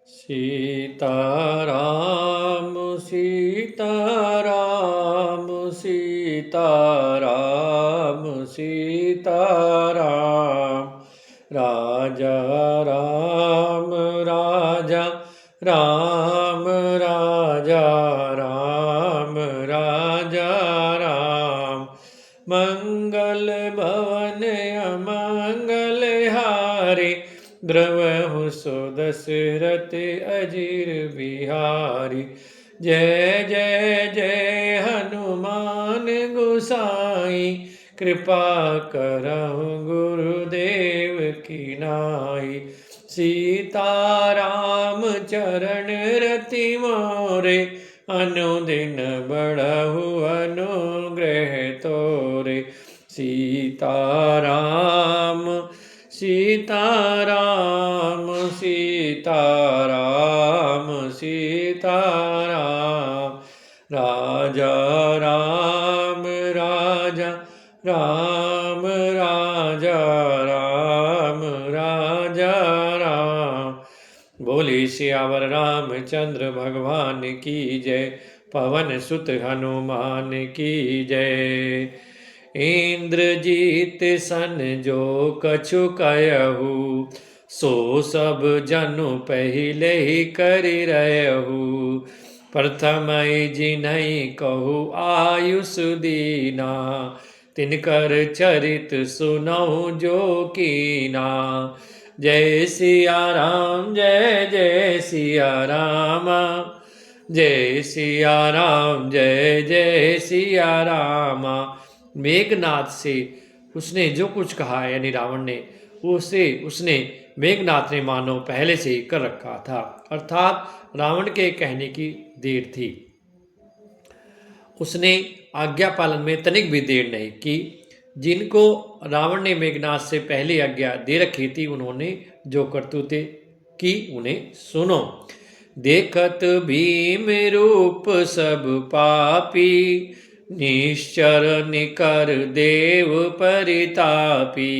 सीताराम सीताराम सीताराम सीताराम राजा राम राजा राम राजा राम राजा राम मंगल भवन अमंगल हारे द्रवहु सो दशरथ अजीर बिहारी। जय जय जय हनुमान गोसाई कृपा करहु गुरुदेव की नाई। सीताराम चरण रति मोरे अनुदिन बढ़हु अनुग्रह तोरे। सीताराम सीताराम सीताराम सीताराम राजा राम राजा राम राजा राम राजा राम। बोले सियावर रामचंद्र भगवान की जय। पवन सुत हनुमान की जय। इंद्रजीत सन जो कछु कयहु सो सब जनु पहिले ही करि रहु। प्रथम जिन्हई कहु आयुष दीना तिनकर चरित सुनहु जो कीना। जय सिया राम जय जय सिया राम जय सिया राम जय जय सिया राम। मेघनाथ से उसने जो कुछ कहा यानी रावण ने उसने मेघनाथ ने मानो पहले से ही कर रखा था, अर्थात रावण के कहने की देर थी। उसने आज्ञा पालन में तनिक भी देर नहीं की। जिनको रावण ने मेघनाथ से पहले आज्ञा दे रखी थी उन्होंने जो करतूतें की उन्हें सुनो। देखत भीम रूप सब पापी निश्चर निकर देव परितापी।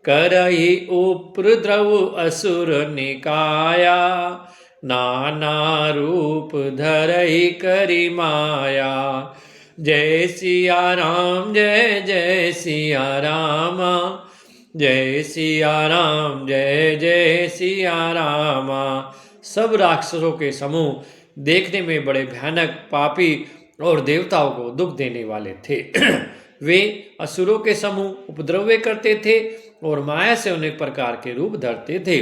करहि उपद्रव असुर निकाया नाना रूप धरहि करि माया। जय सिया राम जय जय सिया राम जय सिया राम जय जय सिया राम। सब राक्षसों के समूह देखने में बड़े भयानक पापी और देवताओं को दुख देने वाले थे। वे असुरों के समूह उपद्रव करते थे और माया से अनेक प्रकार के रूप धरते थे।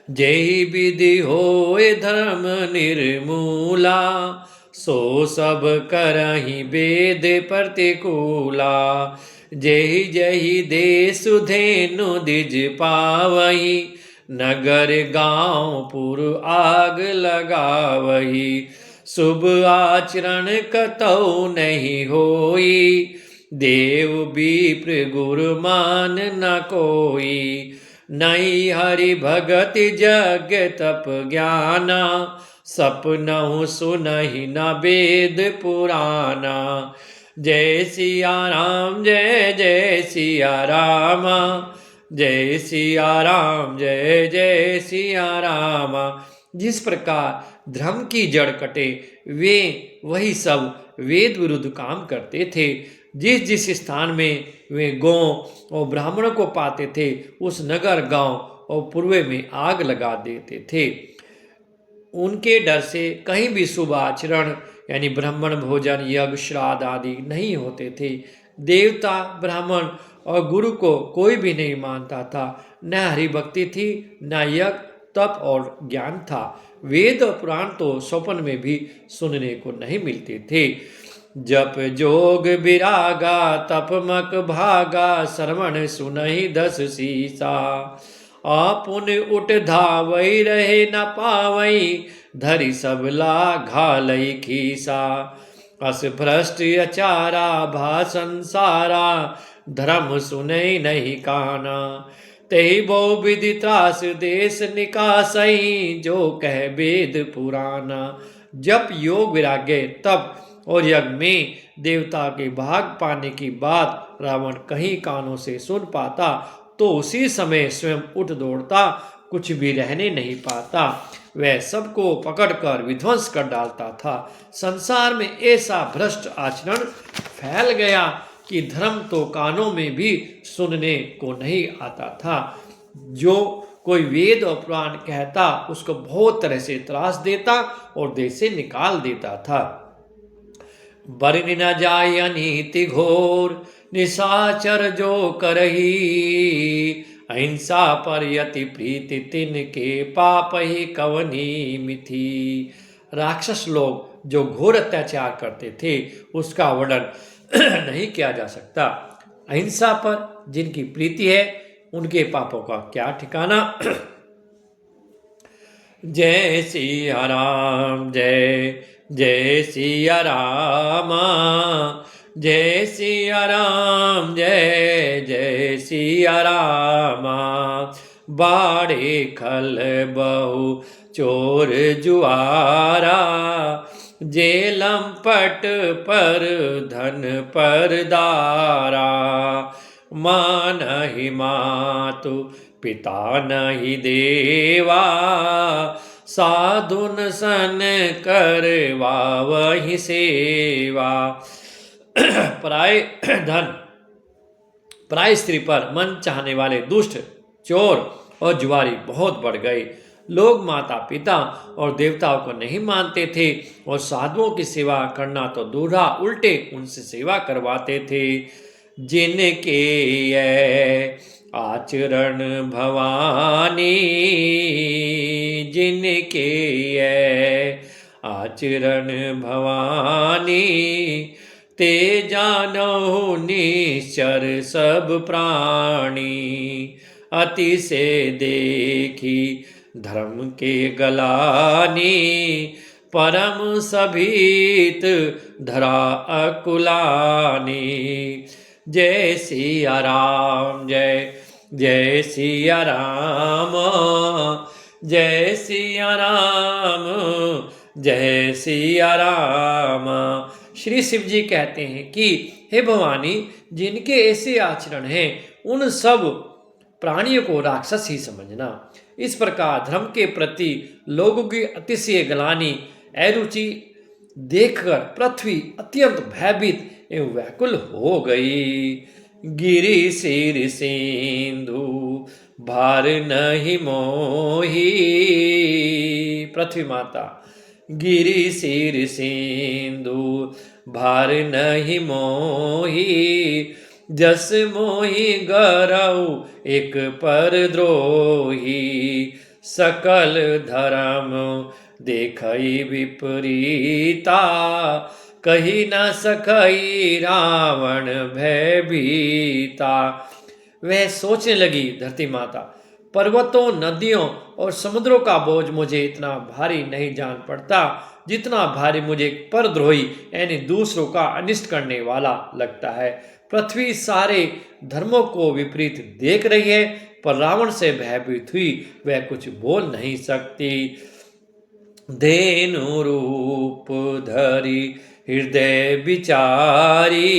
जय विधि होए धर्म निर्मूला सो सब करहि वेद प्रतिकूला। जय जय देशु धेनु द्विज पावही नगर गांव पुर आग लगावही। शुभ आचरण कतौ नहीं होई देव विप्र गुरु मान न कोई। नहीं हरि भगत जग तप ज्ञाना सपनहु सुनहि न वेद पुराना। जय सिया राम जय जय सिया राम जय सिया राम जय जय सिया राम। जिस प्रकार धर्म की जड़ कटे वे वही सब वेद विरुद्ध काम करते थे। जिस जिस स्थान में वे गौ और ब्राह्मणों को पाते थे उस नगर गांव और पूर्व में आग लगा देते थे। उनके डर से कहीं भी शुभ आचरण यानी ब्राह्मण भोजन यज्ञ श्राद्ध आदि नहीं होते थे। देवता ब्राह्मण और गुरु को कोई भी नहीं मानता था। न हरि भक्ति थी न यज्ञ तप और ज्ञान था। वेद और पुराण तो स्वप्न में भी सुनने को नहीं मिलते थे। जप जोग विरागा तप मक भागा श्रवण सुनहि दस सीसा। आपुन उठ धावई रहे न पावई धरि सबला घालई खीसा। अस भ्रष्ट अचारा भाषण सारा धर्म सुनई नहीं काना। तेहि बहु विधि त्रास देश निकासई जो कह वेद पुराना। जप योग विराग्य तप और यज्ञ में देवता के भाग पाने की बात रावण कहीं कानों से सुन पाता तो उसी समय स्वयं उठ दौड़ता कुछ भी रहने नहीं पाता। वह सबको पकड़कर विध्वंस कर डालता था। संसार में ऐसा भ्रष्ट आचरण फैल गया कि धर्म तो कानों में भी सुनने को नहीं आता था। जो कोई वेद और पुराण कहता उसको बहुत तरह से त्रास देता और देश से निकाल देता था। बरन न जाय अनीति घोर निशाचर जो करही, अहिंसा पर यति प्रीति तिनके पाप ही कवनी मिथि। राक्षस लोग जो घोर अत्याचार करते थे उसका वर्णन नहीं किया जा सकता। अहिंसा पर जिनकी प्रीति है उनके पापों का क्या ठिकाना। जय सिया राम जय जय सिया राम, जय सिया राम जय जय सिया राम। बाड़े खल बहु चोर जुआरा, जेलम पट पर धन पर दारा। माँ नहीं मातु पिता नहीं देवा, साधुन सन करवा वही सेवा। पराय धन पराय स्त्री पर मन चाहने वाले दुष्ट चोर और जुआरी बहुत बढ़ गए। लोग माता पिता और देवताओं को नहीं मानते थे और साधुओं की सेवा करना तो दूर रहा, उल्टे उनसे सेवा करवाते थे। जिनके ये आचरण भवानी, जिनके ये आचरण भवानी, ते जानो निश्चर सब प्राणी। अति से देखी धर्म के गलानी, परम सभीत धरा अकुलानी। जय सिया राम जय जय सिया राम, जय सिया राम जय सिया राम। श्री शिव जी कहते हैं कि हे भवानी, जिनके ऐसे आचरण हैं उन सब प्राणियों को राक्षस ही समझना। इस प्रकार धर्म के प्रति लोगों की अतिशय गलानी अरुचि देखकर पृथ्वी अत्यंत भयभीत एवं व्याकुल हो गई। गिरि सिर सिंधु भार नहीं मोही, पृथ्वी माता गिरि सिर सिंधु भार नहीं मोही। जस मोहि गरऊ एक पर द्रोही, सकल धर्म देखई विपरीता। कही न सकई रावण भयभीता। वह सोचने लगी, धरती माता, पर्वतों नदियों और समुद्रों का बोझ मुझे इतना भारी नहीं जान पड़ता जितना भारी मुझे परद्रोही यानी दूसरों का अनिष्ट करने वाला लगता है। पृथ्वी सारे धर्मों को विपरीत देख रही है, पर रावण से भयभीत हुई वह कुछ बोल नहीं सकती। धेनु रूप धरी हृदय विचारी,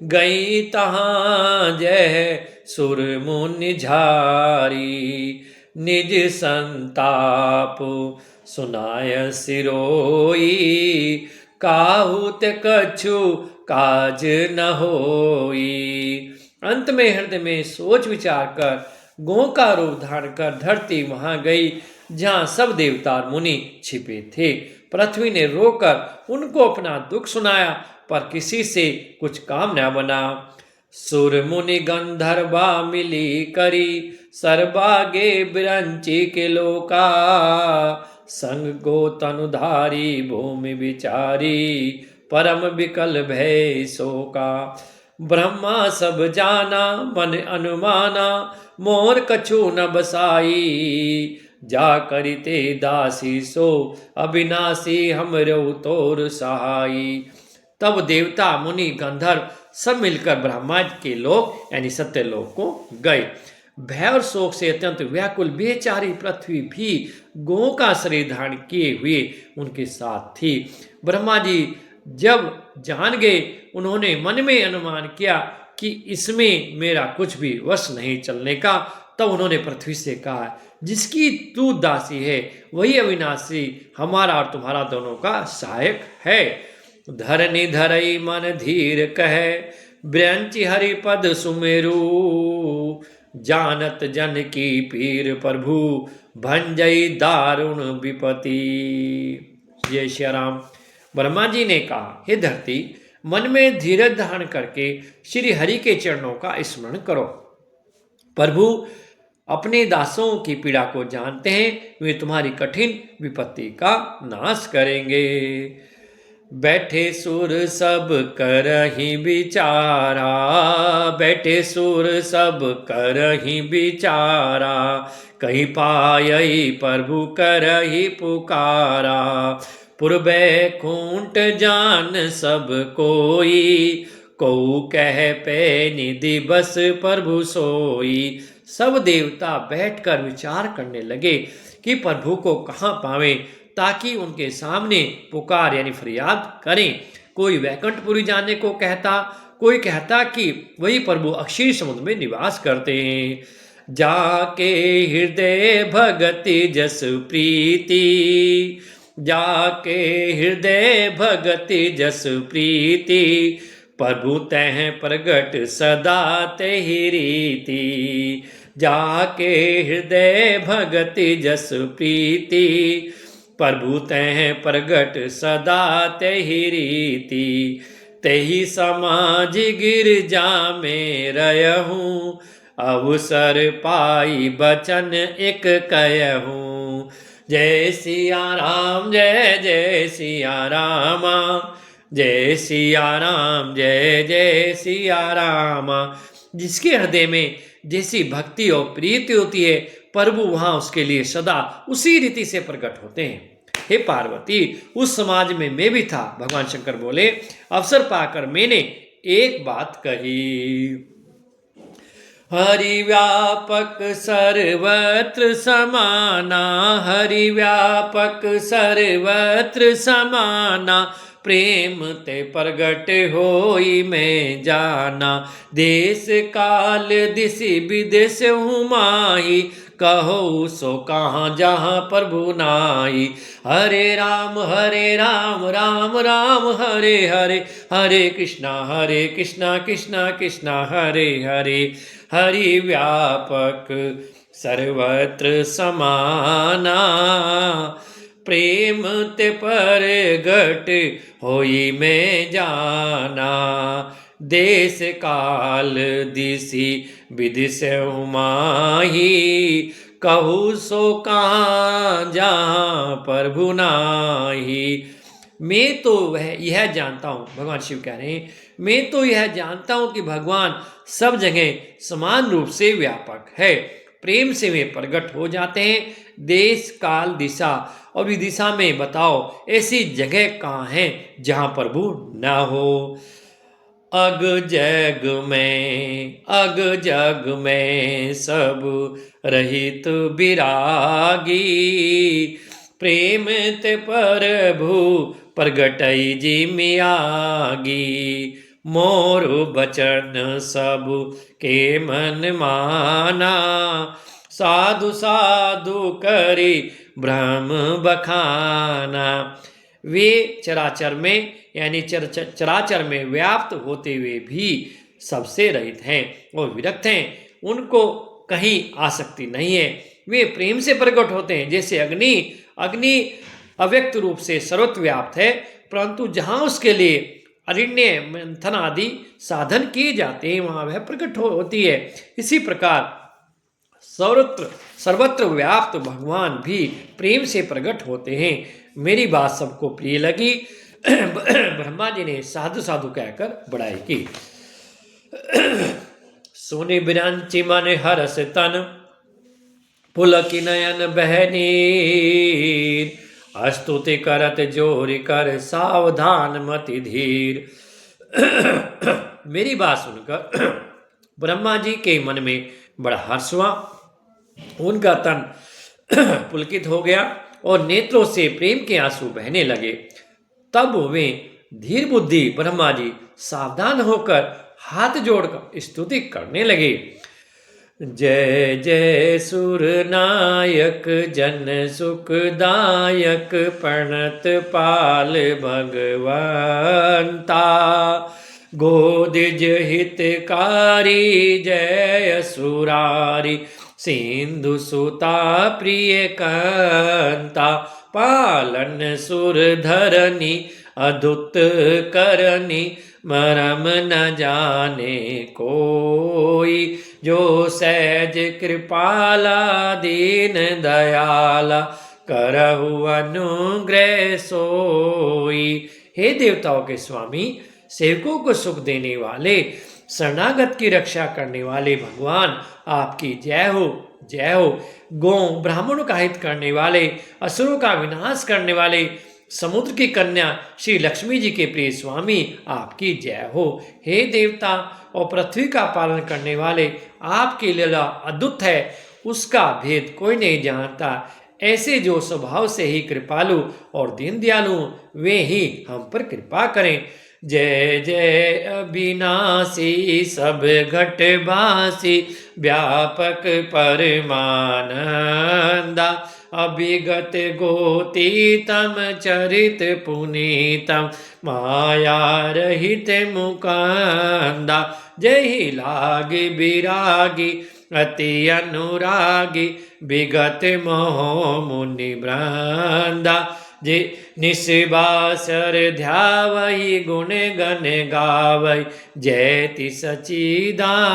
गई तहाँ जय सुर मुनि झारी। निज संताप सुनाय सिरोई, काहू ते कछु काज न होई। अंत में हृदय में सोच विचार कर गौ का रूप धारण कर धरती वहां गई जहां सब देवता और मुनि छिपे थे। पृथ्वी ने रोकर उनको अपना दुख सुनाया, पर किसी से कुछ काम न बना। सुर मुनि गंधर्वा मिली करी, सर्वागे बिरंची के लोका। संग गो तनुधारी भूमि विचारी, परम विकल भय शोका। ब्रह्मा सब जाना मन अनुमाना, मोर कछु न बसाई। जा करिते दासी सो अविनाशी, हमरो तोर सहाई। तब देवता मुनि गंधर्व सब मिलकर ब्रह्मा के लोक यानी सत्यलोक को गए। भय और शोक से अत्यंत व्याकुल बेचारी पृथ्वी भी गौ का शरीर धारण किए हुए उनके साथ थी। ब्रह्मा जी जब जान गए, उन्होंने मन में अनुमान किया कि इसमें मेरा कुछ भी वश नहीं चलने का, तब उन्होंने पृथ्वी से कहा, जिसकी तू दासी है वही अविनाशी हमारा और तुम्हारा दोनों का सहायक है। धरनी धरई मन धीर कहे, ब्रंचि हरि पद सुमेरु, जानत जन की पीर प्रभु, भंजई दारुण विपति। जय श्री राम। ब्रह्मा जी ने कहा, हे धरती, मन में धीरज धारण करके श्री हरि के चरणों का स्मरण करो। प्रभु अपने दासों की पीड़ा को जानते हैं, वे तुम्हारी कठिन विपत्ति का नाश करेंगे। बैठे सुर सब करहि विचारा, बैठे सुर सब करहि विचारा, कहीं पायई प्रभु करहि पुकारा। पूर्वे कुंट जान सब कोई, को कह पे निधि बस प्रभु सोई। सब देवता बैठकर विचार करने लगे कि प्रभु को कहाँ पावें, ताकि उनके सामने पुकार यानी फरियाद करें। कोई वैकुंठपुरी जाने को कहता, कोई कहता कि वही प्रभु अक्षीर समुद्र में निवास करते हैं। जाके हृदय भगति जस प्रीति, जाके हृदय भगति जस प्रीति, प्रभु तह प्रगट सदा तेहि रीति। जाके हृदय भगति जस प्रीति, प्रभु तह प्रगट सदा तेहि रीति। तेहि समाज गिरजा में रहूं, अवसर पाई बचन एक कहूं। जय सिया राम जय जय सिया रामा, जय सिया राम जय जय सिया रामा। जिसके हृदय में जैसी भक्ति और प्रीति होती है, प्रभु वहां उसके लिए सदा उसी रीति से प्रकट होते हैं। हे पार्वती, उस समाज में मैं भी था। भगवान शंकर बोले, अवसर पाकर मैंने एक बात कही। हरि व्यापक सर्वत्र समाना, हरि व्यापक सर्वत्र समाना, प्रेम ते प्रगट होई मैं जाना। देश काल दिशि विदेश हूँ माही, कहो सो कहाँ जहाँ प्रभु नाई। हरे राम राम राम हरे हरे, हरे कृष्णा कृष्णा कृष्णा हरे हरे। हरि व्यापक सर्वत्र समाना, प्रेम ते प्रगट होई मैं जाना। देश काल दिशि विदिश माही, कहू सो कहाँ जहाँ प्रभु नाही। मैं तो यह जानता हूँ, भगवान शिव कह रहे हैं, मैं तो यह जानता हूँ कि भगवान सब जगह समान रूप से व्यापक है। प्रेम से वे प्रकट हो जाते हैं। देश काल दिशा और विदिशा में बताओ ऐसी जगह कहाँ है जहाँ प्रभु न हो। अग जग में सब रहित विरागी, प्रेम ते प्रभु प्रगटई जी मियागी। मोर बचन सब के मन माना, साधु साधु करी ब्रह्म बखाना। वे चराचर में यानी चराचर में व्याप्त होते हुए भी सबसे रहित हैं और विरक्त हैं। उनको कहीं आसक्ति नहीं है। वे प्रेम से प्रकट होते हैं। जैसे अग्नि अव्यक्त रूप से सर्वत्र व्याप्त है, परंतु जहाँ उसके लिए अरण्य मंथन आदि साधन किए जाते हैं वहाँ वह प्रकट होती है। इसी प्रकार सर्वत्र व्याप्त भगवान भी प्रेम से प्रकट होते हैं। मेरी बात सबको प्रिय लगी। ब्रह्मा जी ने साधु साधु कहकर बड़ाई की। सोने बिरंची मन हरस तन, पुलकी नयन बहनीर, स्तुति करत जोर कर सावधान मति धीर। मेरी बात सुनकर ब्रह्मा जी के मन में बड़ा हर्ष हुआ। उनका तन पुलकित हो गया और नेत्रों से प्रेम के आंसू बहने लगे। तब वे धीर बुद्धि ब्रह्मा जी सावधान होकर हाथ जोड़कर स्तुति करने लगे। जय जय सुरनायक जन सुखदायक प्रणत पाल भगवंता। गोदिज हितकारी जय सुरारी सिंधु सुता प्रिय कंता। पालन सुर धरनी अद्भुत करनी मरम न जाने कोई। जो सहज कृपाला दीन दयाला करहु अनुग्रह सोई। हे देवताओं के स्वामी, सेवकों को सुख देने वाले, शरणागत की रक्षा करने वाले भगवान आपकी जय हो, जय हो। गौ ब्राह्मणों का हित करने वाले, असुरों का विनाश करने वाले, समुद्र की कन्या श्री लक्ष्मी जी के प्रिय स्वामी आपकी जय हो। हे देवता और पृथ्वी का पालन करने वाले, आपकी लीला अद्भुत है, उसका भेद कोई नहीं जानता। ऐसे जो स्वभाव से ही कृपालु और दीन दयालु, वे ही हम पर कृपा करें। जय जय अविनाशी सब घटवासी व्यापक परमानंदा। अभिगत गोतीतम चरित पुनीतम माया रहित मुकुंदा। जय ही लागी विरागी अति अनुरागी विगत मोह मुनि वृंदा। जे निस्बासर ध्यावई गुण गण गावई जयति सचिदानंदा।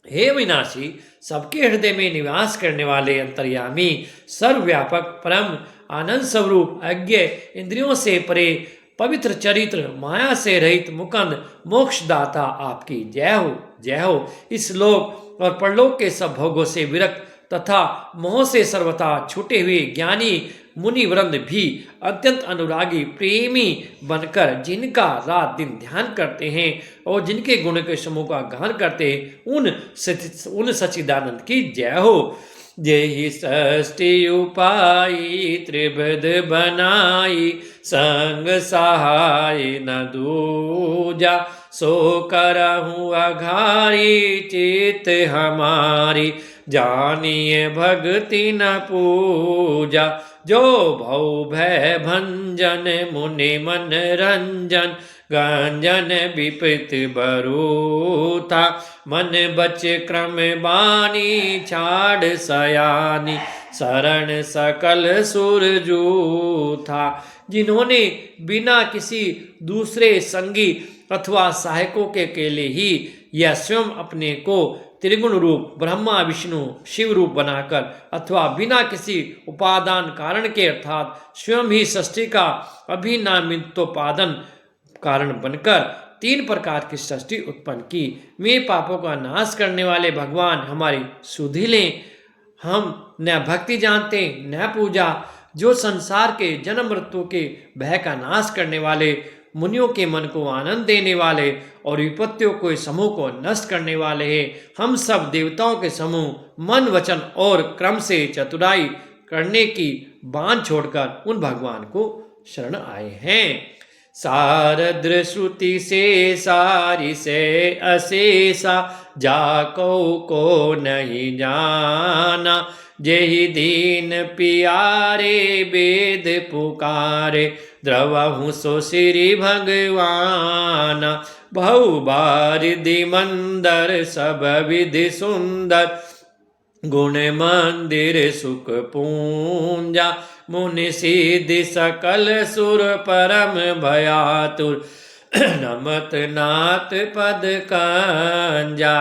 हे विनाशी, सबके हृदय में निवास करने वाले अंतर्यामी, सर्वव्यापक परम आनंद स्वरूप, अज्ञ इंद्रियों से परे, पवित्र चरित्र, माया से रहित मुकुंद, मोक्षदाता आपकी जय हो, जय हो। इस लोक और परलोक के सब भोगों से विरक्त तथा मोह से सर्वथा छूटे हुए ज्ञानी मुनि वृंद भी अत्यंत अनुरागी प्रेमी बनकर जिनका रात दिन ध्यान करते हैं और जिनके गुण के समूह का गान करते हैं, उन सच्चिदानंद की जय हो। जेहि षष्टि उपाई त्रिविध बनाई संग सहाय न दूजा। सो करहूँ अघारी चित हमारी जानिए भक्ति न पूजा। जो भव भय भंजन मुनि मन रंजन गंजन विपत बरूथा। मन बच क्रम बानी छाड़ सयानी शरण सकल सुरजूथा। जिन्होंने बिना किसी दूसरे संगी अथवा सहायकों के अकेले ही या स्वयं अपने को त्रिगुण रूप ब्रह्मा विष्णु शिव रूप बनाकर अथवा बिना किसी उपादान कारण के अर्थात स्वयं ही सृष्टि का अभिनामित्वोपादान कारण बनकर तीन प्रकार की सृष्टि उत्पन्न की। मैं पापों का नाश करने वाले भगवान हमारी सुधि लें। हम न भक्ति जानते न पूजा। जो संसार के जन्म मृत्यु के भय का नाश करने वाले, मुनियों के मन को आनंद देने वाले और विपत्तियों के समूह को नष्ट करने वाले हैं। हम सब देवताओं के समूह मन वचन और क्रम से चतुराई करने की बांध छोड़कर उन भगवान को शरण आए हैं। सारद्र श्रुति से सारी से अशेषा जाको को नहीं जाना। जेहि दीन पियारे वेद पुकारे द्रवहु सो श्री भगवान। बहु बारिधि मंदर सब विधि सुंदर गुण मंदिर सुख पूंजा। मुनि सिद्धि सकल सुर परम भयातुर नमत नाथ पद कंजा।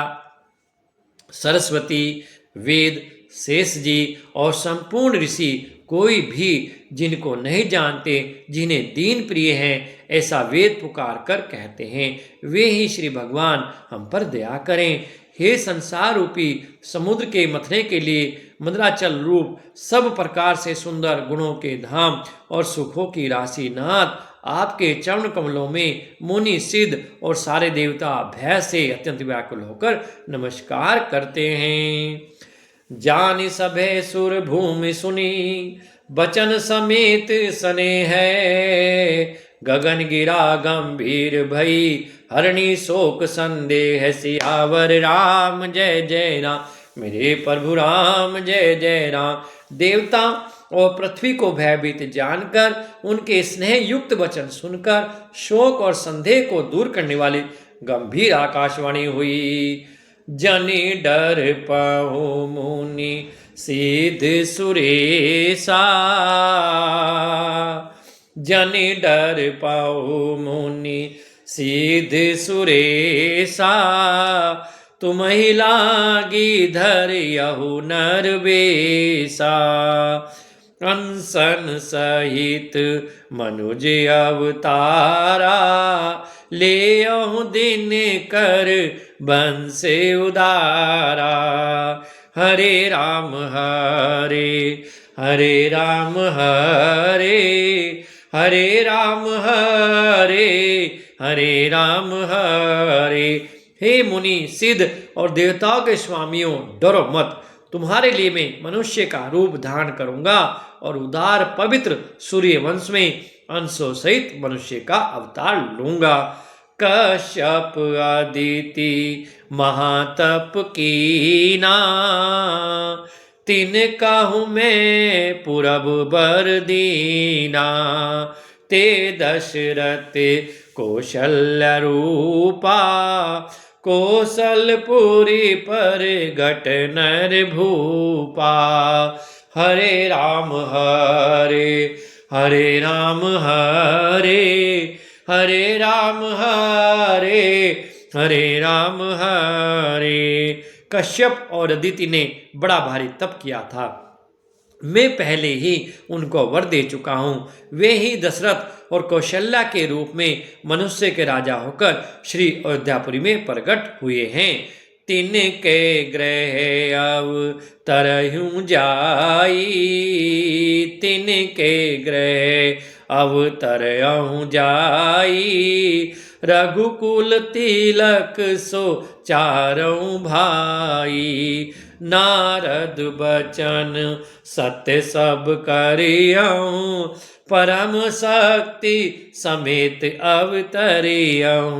सरस्वती, वेद, शेष जी और संपूर्ण ऋषि कोई भी जिनको नहीं जानते, जिन्हें दीन प्रिय हैं, ऐसा वेद पुकार कर कहते हैं, वे ही श्री भगवान हम पर दया करें। हे संसार रूपी समुद्र के मथने के लिए मंदराचल रूप सब प्रकार से सुंदर गुणों के धाम और सुखों की राशि नाथ, आपके चरण कमलों में मुनि सिद्ध और सारे देवता भय से अत्यंत व्याकुल होकर नमस्कार करते हैं। जानि सभे सुर भूमि सुनी बचन समेत सने है। गगन गिरा गंभीर भई हरणी शोक संदेह सियावर राम जय जय राम। मेरे प्रभु राम जय जय राम। देवता और पृथ्वी को भयभीत जानकर उनके स्नेह युक्त वचन सुनकर शोक और संदेह को दूर करने वाली गंभीर आकाशवाणी हुई। जनि डर पहु मुनि सिद्ध सुरेशा, जनि डर पहु मुनि सिद्ध सुरेशा, तुम ही लागी धरियहु नरवेशा। अनशन सहित मनुज अवतारा, ले अहु दिन कर बंस उदारा। हरे राम हरे हरे राम हरे हरे राम हरे हरे राम हरे। हे मुनि सिद्ध और देवताओं के स्वामियों, डरो मत, तुम्हारे लिए मैं मनुष्य का रूप धारण करूंगा और उदार पवित्र सूर्य वंश में अंशों सहित मनुष्य का अवतार लूंगा। कश्यप अदिति महातप कीना, तिन कहूँ मैं पुरब बर दीना। ते दशरथ कौशल्य रूपा, कौशलपुरी पर गट नर भूपा। हरे राम हरे हरे राम हरे हरे राम हरे हरे राम हरे। कश्यप और अदिति ने बड़ा भारी तप किया था, मैं पहले ही उनको वर दे चुका हूँ। वे ही दशरथ और कौशल्या के रूप में मनुष्य के राजा होकर श्री अयोध्यापुरी में प्रकट हुए हैं। तिनके ग्रह अवतरहु जाई, तिनके ग्रह अवतरहु जाई। रघुकुल तिलक सो चारों भाई, नारद बचन सत्य सब करियऊँ। परम शक्ति समेत अवतरियऊँ।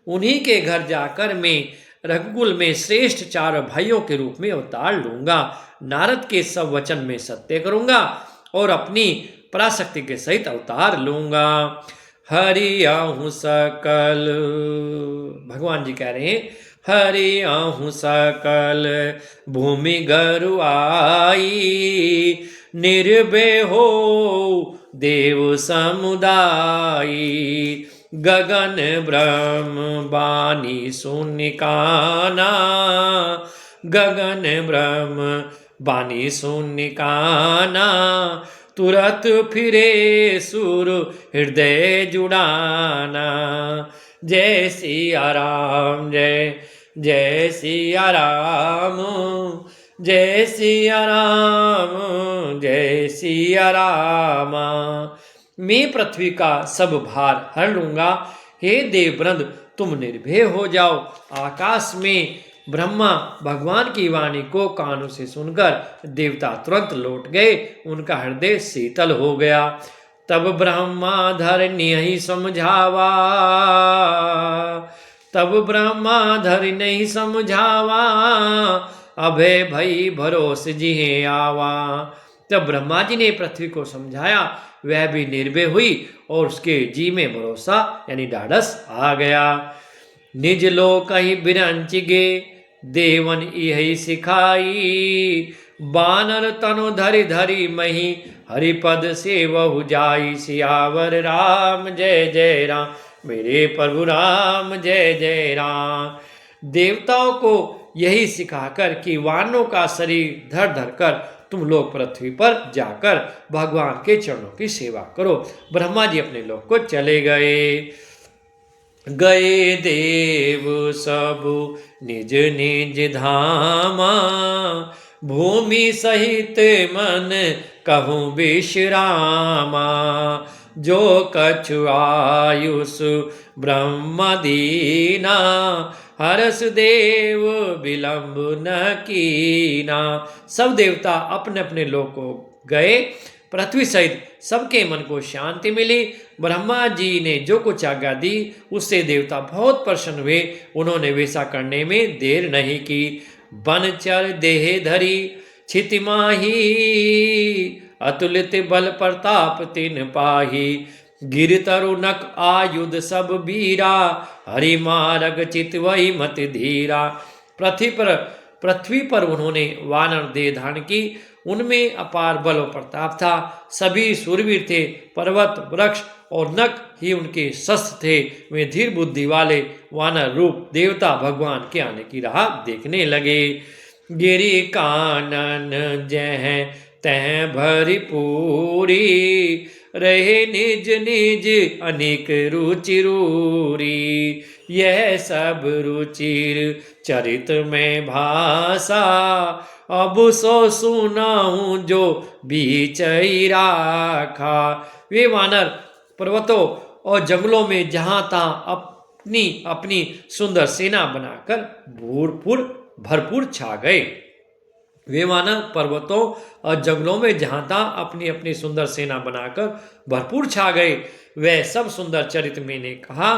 उन्हीं के घर जाकर मैं रघुकुल में श्रेष्ठ चार भाइयों के रूप में अवतार लूंगा। नारद के सब वचन में सत्य करूंगा और अपनी पराशक्ति के सहित अवतार लूंगा। हरि आहु सकल, भगवान जी कह रहे हैं, हरि आहु सकल भूमि गरु आई। निर्भय हो देव समुदायी, गगन ब्रह्म बानी शून्य काना। गगन ब्रह्म बानी शून्य काना, तुरत फिरे सुर हृदय जुड़ाना। जय सिया राम जय जय सिया राम, जय सिया राम जय सिया राम। मैं पृथ्वी का सब भार हर लूंगा। हे देववृंद, तुम निर्भय हो जाओ। आकाश में ब्रह्मा भगवान की वाणी को कानों से सुनकर देवता तुरंत लौट गए, उनका हृदय शीतल हो गया। तब ब्रह्मा धरनी ही समझावा, तब ब्रह्मा धरनी समझावा। अभय भई भरोस जिहे आवा। तब ब्रह्मा जी ने पृथ्वी को समझाया, वह भी निर्भय हुई और उसके जी में भरोसा यानी ढाढ़स आ गया। निज लोक ही बिरंच गे, देवन यही सिखाई। बानर तनु धरि धरि मही, हरिपद सेवहु जाई। सियावर राम जय जय राम, मेरे प्रभु राम जय जय राम। देवताओं को यही सिखाकर कि वानरों का शरीर धर धर कर तुम लोग पृथ्वी पर जाकर भगवान के चरणों की सेवा करो। ब्रह्मा जी अपने लोक को चले गए। गए देव सब निज निज धामा, भूमि सहित मन कहूँ विश्रामा। जो कछु आयुष ब्रह्म दीना, हरस देव विलंब न कीना। सब देवता अपने अपने लोक को गए। पृथ्वी सहित सबके मन को शांति मिली। ब्रह्मा जी ने जो कुछ आज्ञा दी उससे देवता बहुत प्रसन्न हुए। उन्होंने वैसा करने में देर नहीं की। बनचर देह धरी छिति माही, अतुलित बल प्रताप तिन पाही। गिर तरुनक आयुध सब बीरा, हरि मारग चितवई मत धीरा। पृथ्वी पर उन्होंने वानर देह धारण की। उनमें अपार बल और प्रताप था। सभी सूरवीर थे। पर्वत, वृक्ष और नख ही उनके शस्त्र थे। वे धीर बुद्धि वाले वानर रूप देवता भगवान के आने की राह देखने लगे। गिरि कानन जह तह भरी पूरी, रहे निज निज अनेक रुचि रूरी। यह सब रुचिर चरित में भाषा, अब सो सुनाऊं जो बीचई राखा। वे वानर पर्वतों और जंगलों में जहां तहां अपनी अपनी सुंदर सेना बनाकर भरपूर छा गए। वे वानर पर्वतों और जंगलों में जहां तहां अपनी अपनी सुंदर सेना बनाकर भरपूर छा गए। वह सब सुंदर चरित मैंने कहा।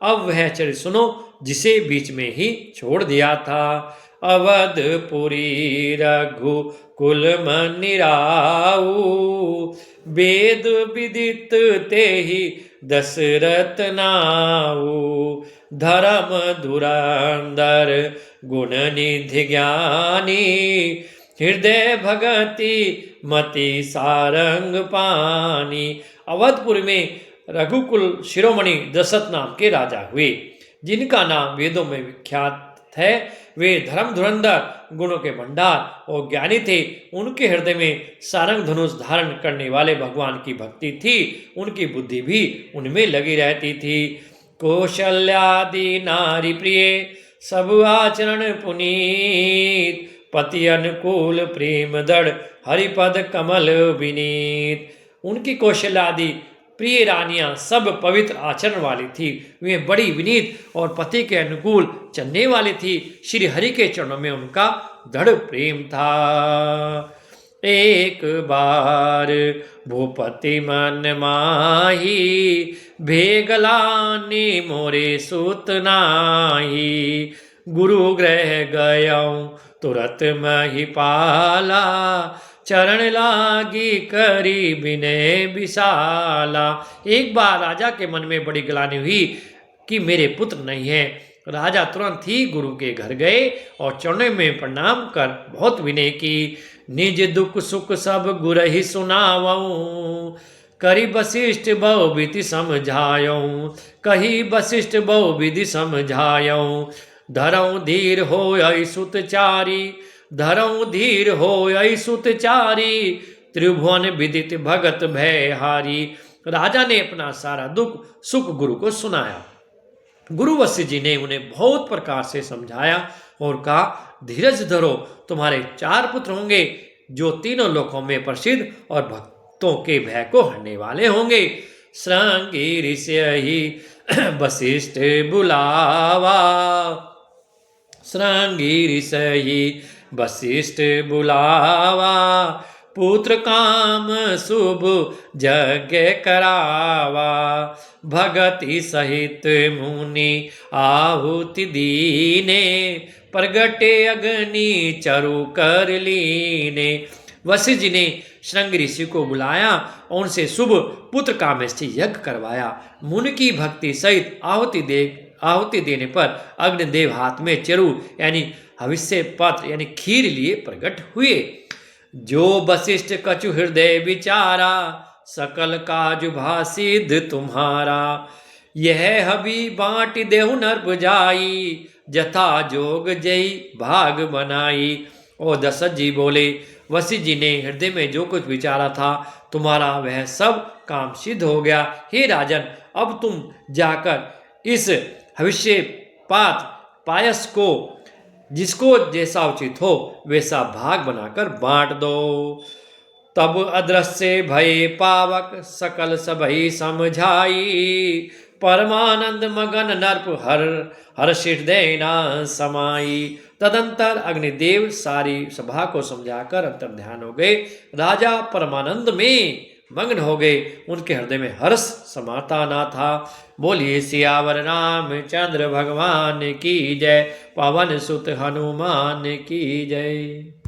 अब वह चरित सुनो जिसे बीच में ही छोड़ दिया था। अवधपुरी रघु कुल मनिराऊ, वेद विदित ते ही दशरथ नाऊ। धर्म धुरंधर गुण निधि ज्ञानी, हृदय भगति मति सारंग पानी। अवधपुर में रघुकुल शिरोमणि दशरथ नाम के राजा हुए, जिनका नाम वेदों में विख्यात है। वे धर्म धुरंधर गुणों के भंडार और ज्ञानी थे। उनके हृदय में सारंग धनुष धारण करने वाले भगवान की भक्ति थी। उनकी बुद्धि भी उनमें लगी रहती थी। कौशल्यादि नारी प्रिय सब आचरण पुनीत, पति अनुकूल प्रेम दृढ़ हरिपद कमल विनीत। उनकी कौशल्यादि प्रिय रानियां सब पवित्र आचरण वाली थी। वे बड़ी विनीत और पति के अनुकूल चलने वाली थी। श्री हरि के चरणों में उनका दृढ़ प्रेम था। एक बार भूपति मन माही, भेगलानी मोरे सुत नाही। गुरु गृह गयऊं तुरत महिपाला, चरण लागी करी विनय विशाला। एक बार राजा के मन में बड़ी ग्लानि हुई कि मेरे पुत्र नहीं है। राजा तुरंत ही गुरु के घर गए और चरणों में प्रणाम कर बहुत विनय की। निज दुख सुख सब गुर ही सुनावऊं, करी वशिष्ठ बहु विधि समझायऊं। कही वशिष्ठ बहु विधि समझायऊं, धरऊं धीर होय सुतचारी। धरऊं धीर होय सुतचारी, त्रिभुवन विदित भगत भयहारी। राजा ने अपना सारा दुख सुख गुरु को सुनाया। गुरु वशिष्ठ जी ने उन्हें बहुत प्रकार से समझाया और कहा, धीरज धरो, तुम्हारे 4 पुत्र होंगे जो तीनों लोकों में प्रसिद्ध और भक्तों के भय को हरने वाले होंगे। श्रृंगी ऋषि वशिष्ठ बुलावा, श्रृंगी ऋषि वशिष्ठ बुलावा। पुत्र काम शुभ यज्ञ करावा, भगति सहित मुनि आहुति दीने। प्रगटे अग्नि चरु कर लीने। वशिष्ठ जी ने श्रृंगी ऋषि को बुलाया और उनसे शुभ पुत्र कामेष्टि यज्ञ करवाया। मुनि की भक्ति सहित आहुति देने पर अग्निदेव हाथ में चरु यानी हविष्य पात्र यानी खीर लिए प्रकट हुए। जो वशिष्ठ कछु हृदय विचारा, सकल काज भासिद्ध तुम्हारा। यह हबी बांट देहु नर जाई, जथा जोग जई भाग बनाई। और दशरथ जी बोले, वशिष्ठ जी ने हृदय में जो कुछ विचारा था तुम्हारा वह सब काम सिद्ध हो गया। हे राजन, अब तुम जाकर इस हविष्य पायस को जिसको जैसा उचित हो वैसा भाग बनाकर बांट दो। तब अदृश्य भय पावक सकल सबही समझाई, परमानंद मगन नरप हर हर्षित देना समाई। तदंतर अग्निदेव सारी सभा को समझाकर अंतर ध्यान हो गए। राजा परमानंद में मग्न हो गए, उनके हृदय में हर्ष समाता ना था। बोलिए सियावर रामचंद्र भगवान की जय, पवन सुत हनुमान की जय।